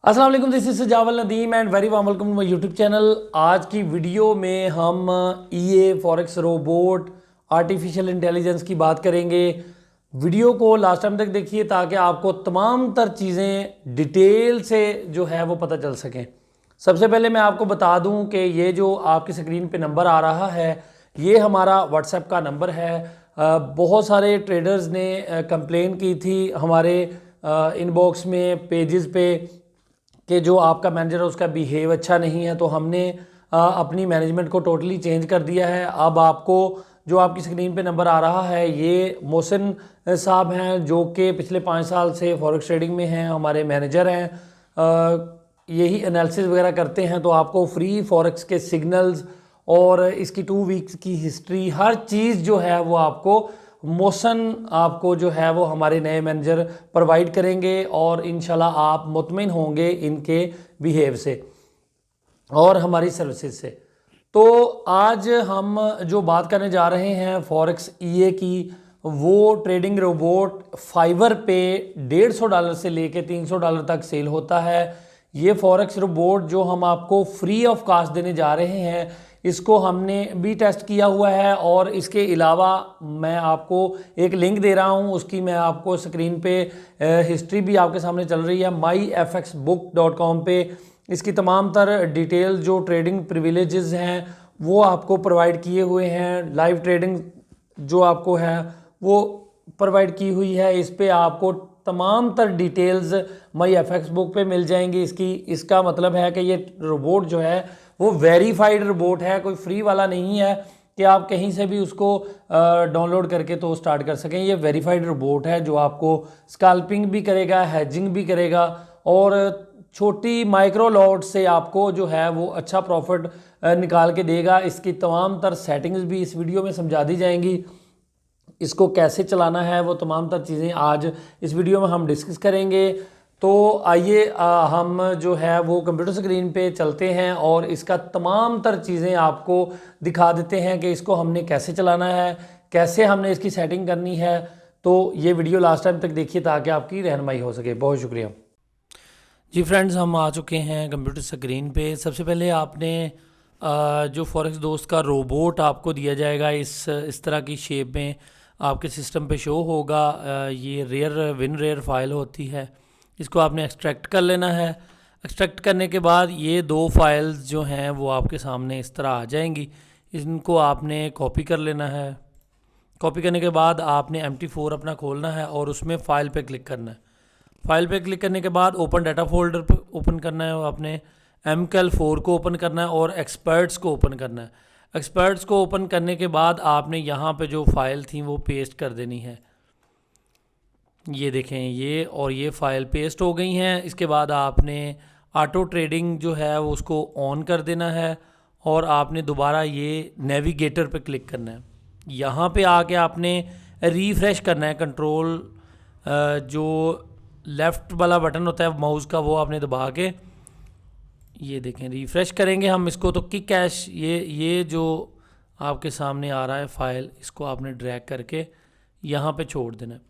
अस्सलाम वालेकुम, this is Sajawal Nadeem and very warm welcome to my YouTube channel. आज की वीडियो में हम EA forex robot artificial intelligence की बात करेंगे। वीडियो को लास्ट टाइम तक देखिए ताकि आपको तमाम तर चीज़ें डिटेल से जो है वो पता चल सकें। सबसे पहले मैं आपको बता दूं कि ये जो आपकी स्क्रीन पे नंबर आ रहा है ये हमारा व्हाट्सएप का नंबर है। बहुत सारे ट्रेडर्स ने कंप्लेन की थी हमारे इनबॉक्स में पेजेस पे कि जो आपका मैनेजर है उसका बिहेव अच्छा नहीं है, तो हमने अपनी मैनेजमेंट को टोटली चेंज कर दिया है। अब आपको जो आपकी स्क्रीन पे नंबर आ रहा है ये मोहसिन साहब हैं जो कि पिछले 5 साल से फॉरेक्स ट्रेडिंग में हैं, हमारे मैनेजर हैं। यही एनालिसिस वगैरह करते हैं, तो आपको फ्री फॉरेक्स के सिग्नल्स और इसकी 2 वीक्स की हिस्ट्री हर चीज़ जो है वो आपको मोशन आपको जो है वो हमारे नए मैनेजर प्रोवाइड करेंगे और इंशाल्लाह आप मुतमिन होंगे इनके बिहेव से और हमारी सर्विसेज से। तो आज हम जो बात करने जा रहे हैं फॉरेक्स ईए की, वो ट्रेडिंग रोबोट फाइवर पे $150 से लेके $300 तक सेल होता है। ये फॉरेक्स रोबोट जो हम आपको फ्री ऑफ कॉस्ट देने जा रहे हैं, इसको हमने भी टेस्ट किया हुआ है और इसके अलावा मैं आपको एक लिंक दे रहा हूँ, उसकी मैं आपको स्क्रीन पे हिस्ट्री भी आपके सामने चल रही है। myfxbook.com पे इसकी तमाम तर डिटेल जो ट्रेडिंग प्रिविलेजेस हैं वो आपको प्रोवाइड किए हुए हैं। लाइव ट्रेडिंग जो आपको है वो प्रोवाइड की हुई है। इस पे आपको तमाम तर डिटेल्स myfxbook पे मिल जाएंगी। इसका मतलब है कि ये रोबोट जो है वो वेरीफाइड रोबोट है, कोई फ्री वाला नहीं है कि आप कहीं से भी उसको डाउनलोड करके तो स्टार्ट कर सकें। ये वेरीफाइड रोबोट है जो आपको स्कैल्पिंग भी करेगा, हेजिंग भी करेगा और छोटी माइक्रो लॉट से आपको जो है वो अच्छा प्रॉफिट निकाल के देगा। इसकी तमाम तर सेटिंग्स भी इस वीडियो में समझा दी जाएंगी। इसको कैसे चलाना है वो तमाम तर चीज़ें आज इस वीडियो में हम डिस्कस करेंगे। तो आइए हम जो है वो कंप्यूटर स्क्रीन पे चलते हैं और इसका तमाम तर चीज़ें आपको दिखा देते हैं कि इसको हमने कैसे चलाना है, कैसे हमने इसकी सेटिंग करनी है। तो ये वीडियो लास्ट टाइम तक देखिए ताकि आपकी रहनुमाई हो सके। बहुत शुक्रिया जी फ्रेंड्स, हम आ चुके हैं कंप्यूटर स्क्रीन पे। सबसे पहले आपने जो फॉरेक्स दोस्त का रोबोट आपको दिया जाएगा इस तरह की शेप में आपके सिस्टम पे शो होगा। ये विन रेयर फाइल होती है, इसको आपने एक्सट्रैक्ट कर लेना है। एक्सट्रैक्ट करने के बाद ये 2 फाइल्स जो हैं वो आपके सामने इस तरह आ जाएंगी। इनको आपने कॉपी कर लेना है। कॉपी करने के बाद आपने MT4 अपना खोलना है और उसमें फ़ाइल पे क्लिक करना है। फाइल पे क्लिक करने के बाद ओपन डाटा फोल्डर पे ओपन करना है, आपने MCAL4 को ओपन करना है और एक्सपर्ट्स को ओपन करना है। एक्सपर्ट्स को ओपन करने के बाद आपने यहाँ पे जो फाइल थी वो पेस्ट कर देनी है। ये देखें, ये फ़ाइल पेस्ट हो गई हैं। इसके बाद आपने ऑटो ट्रेडिंग जो है वो उसको ऑन कर देना है और आपने दोबारा ये नेविगेटर पे क्लिक करना है। यहाँ पे आके आपने रिफ़्रेश करना है। कंट्रोल जो लेफ़्ट वाला बटन होता है माउस का वो आपने दबा के ये देखें रिफ़्रेश करेंगे हम इसको, तो किक कैश ये जो आपके सामने आ रहा है फ़ाइल, इसको आपने ड्रैग करके यहाँ पे छोड़ देना है।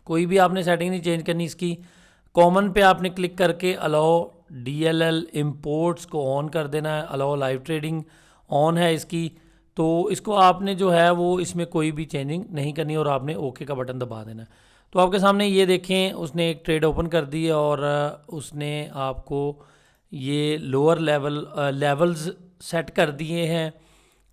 कोई भी आपने सेटिंग नहीं चेंज करनी इसकी। कॉमन पे आपने क्लिक करके अलाउ DLL इंपोर्ट्स को ऑन कर देना है। अलाउ लाइव ट्रेडिंग ऑन है इसकी, तो इसको आपने जो है वो इसमें कोई भी चेंजिंग नहीं करनी और आपने ओके का बटन दबा देना है। तो आपके सामने ये देखें उसने एक ट्रेड ओपन कर दी और उसने आपको ये लोअर लेवल्स सेट कर दिए हैं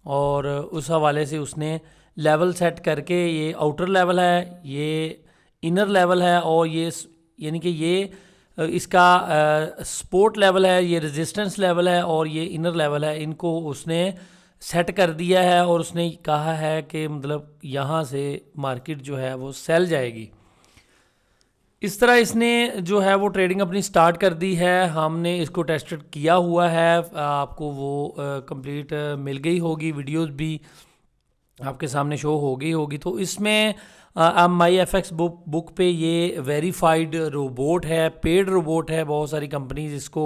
और उस हवाले से उसने लेवल सेट करके ये आउटर लेवल है, ये इनर लेवल है और ये यानी कि ये इसका सपोर्ट लेवल है, ये रेजिस्टेंस लेवल है और ये इनर लेवल है। इनको उसने सेट कर दिया है और उसने कहा है कि मतलब यहाँ से मार्केट जो है वो सेल जाएगी। इस तरह इसने जो है वो ट्रेडिंग अपनी स्टार्ट कर दी है। हमने इसको टेस्टेड किया हुआ है, आपको वो कंप्लीट मिल गई होगी, वीडियोस भी आपके सामने शो हो गई होगी। तो इसमें myfxbook पे ये वेरीफाइड रोबोट है, पेड रोबोट है। बहुत सारी कंपनीज इसको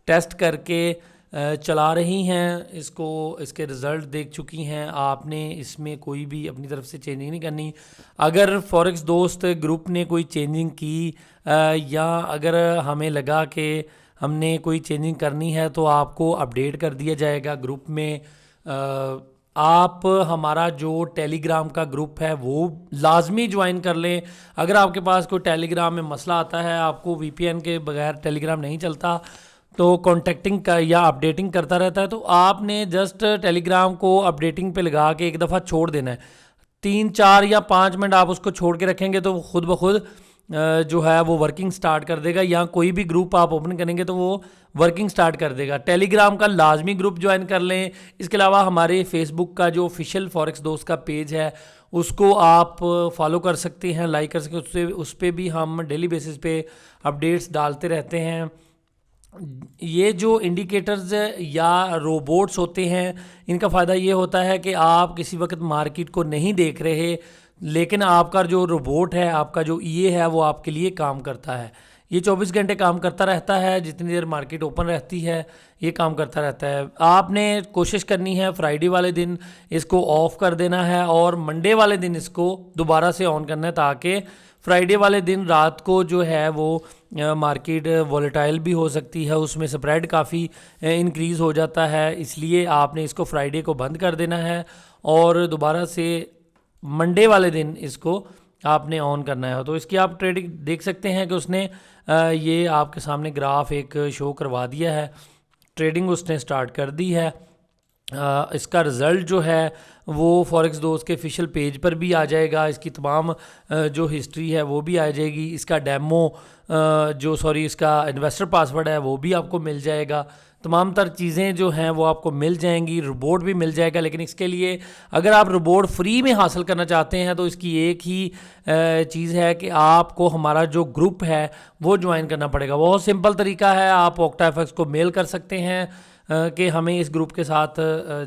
टेस्ट करके चला रही हैं इसको, इसके रिज़ल्ट देख चुकी हैं। आपने इसमें कोई भी अपनी तरफ से चेंजिंग नहीं करनी। अगर फॉरेक्स दोस्त ग्रुप ने कोई चेंजिंग की या अगर हमें लगा कि हमने कोई चेंजिंग करनी है तो आपको अपडेट कर दिया जाएगा ग्रुप में। आप हमारा जो टेलीग्राम का ग्रुप है वो लाजमी ज्वाइन कर लें। अगर आपके पास कोई टेलीग्राम में मसला आता है, आपको वीपीएन के बगैर टेलीग्राम नहीं चलता, तो कॉन्टेक्टिंग का या अपडेटिंग करता रहता है, तो आपने जस्ट टेलीग्राम को अपडेटिंग पे लगा के एक दफ़ा छोड़ देना है। 3 4 या 5 मिनट आप उसको छोड़ के रखेंगे तो खुद ब खुद जो है वो वर्किंग स्टार्ट कर देगा। या कोई भी ग्रुप आप ओपन करेंगे तो वो वर्किंग स्टार्ट कर देगा। टेलीग्राम का लाजमी ग्रुप ज्वाइन कर लें। इसके अलावा हमारे फेसबुक का जो ऑफिशियल फॉरेक्स दोस्त का पेज है उसको आप फॉलो कर सकते हैं, लाइक कर सकते हैं। उससे उस पर भी हम डेली बेसिस पे अपडेट्स डालते रहते हैं। ये जो इंडिकेटर्स या रोबोट्स होते हैं, इनका फ़ायदा ये होता है कि आप किसी वक्त मार्केट को नहीं देख रहे, लेकिन आपका जो रोबोट है, आपका जो ईए है, वो आपके लिए काम करता है। ये 24 घंटे काम करता रहता है। जितनी देर मार्केट ओपन रहती है ये काम करता रहता है। आपने कोशिश करनी है फ्राइडे वाले दिन इसको ऑफ़ कर देना है और मंडे वाले दिन इसको दोबारा से ऑन करना है, ताकि फ्राइडे वाले दिन रात को जो है वो मार्केट वॉलेटाइल भी हो सकती है, उसमें स्प्रेड काफ़ी इंक्रीज़ हो जाता है। इसलिए आपने इसको फ्राइडे को बंद कर देना है और दोबारा से मंडे वाले दिन इसको आपने ऑन करना है। तो इसकी आप ट्रेडिंग देख सकते हैं कि उसने ये आपके सामने ग्राफ एक शो करवा दिया है। ट्रेडिंग उसने स्टार्ट कर दी है। इसका रिज़ल्ट जो है वो फॉरेक्स दोस्त के ऑफिशियल पेज पर भी आ जाएगा। इसकी तमाम जो हिस्ट्री है वो भी आ जाएगी। इसका डेमो इसका इन्वेस्टर पासवर्ड है वो भी आपको मिल जाएगा। तमाम तर चीज़ें जो हैं वो आपको मिल जाएंगी। रिपोर्ट भी मिल जाएगा। लेकिन इसके लिए अगर आप रिपोर्ट फ्री में हासिल करना चाहते हैं तो इसकी एक ही चीज़ है कि आपको हमारा जो ग्रुप है वो ज्वाइन करना पड़ेगा। बहुत सिंपल तरीका है। आप OctaFX को मेल कर सकते हैं कि हमें इस ग्रुप के साथ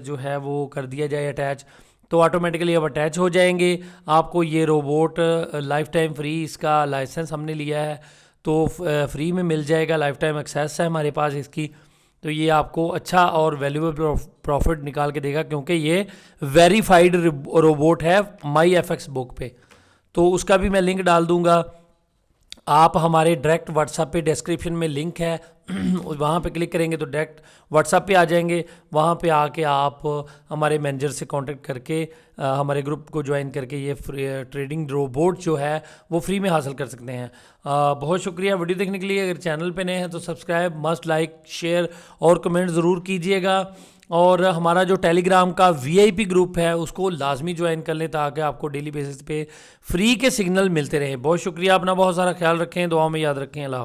जो है वो कर दिया जाए अटैच, तो ऑटोमेटिकली अब अटैच हो जाएंगे। आपको ये रोबोट लाइफ टाइम फ्री, इसका लाइसेंस हमने लिया है तो फ्री में मिल जाएगा। लाइफ टाइम एक्सेस है हमारे पास इसकी। तो ये आपको अच्छा और वैल्यूएबल प्रॉफिट निकाल के देगा, क्योंकि ये वेरीफाइड रोबोट है MyFX बुक पे। तो उसका भी मैं लिंक डाल दूंगा। आप हमारे डायरेक्ट व्हाट्सएप पे डिस्क्रिप्शन में लिंक है वहाँ पे क्लिक करेंगे तो डायरेक्ट व्हाट्सएप पे आ जाएंगे। वहाँ पे आके आप हमारे मैनेजर से कांटेक्ट करके हमारे ग्रुप को ज्वाइन करके ये ट्रेडिंग रोबोट जो है वो फ्री में हासिल कर सकते हैं। बहुत शुक्रिया वीडियो देखने के लिए। अगर चैनल पे नए हैं तो सब्सक्राइब मस्ट, लाइक, शेयर और कमेंट ज़रूर कीजिएगा। और हमारा जो टेलीग्राम का VIP ग्रुप है उसको लाजमी ज्वाइन कर लें, ताकि आपको डेली बेसिस पे फ्री के सिग्नल मिलते रहें। बहुत शुक्रिया। अपना बहुत सारा ख्याल रखें, दुआ में याद रखें। अल्लाह हाफ़िज़।